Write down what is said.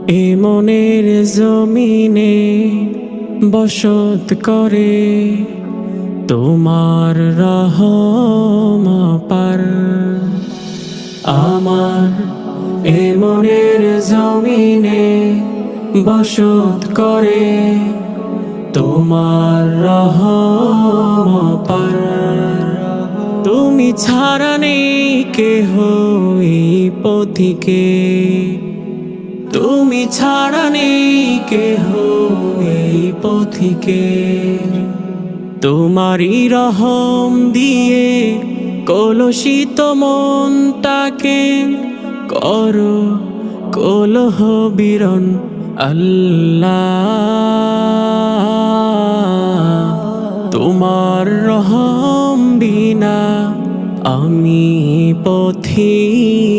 এ মনের জমিনে বসত করে তোমার রহম পার। আমার এ মনের জমিনে বসত করে তোমার রহম পার। তুমি ছাড়া নেই কেহ এই পথিকে, তুমি ছাড়া নেই কেহ এই পথিকে। তোমারই রহম দিয়ে কলুষিত মনটাকে করো কলহ বিরন আল্লাহ। তোমার রহম বিনা আমি পথিক।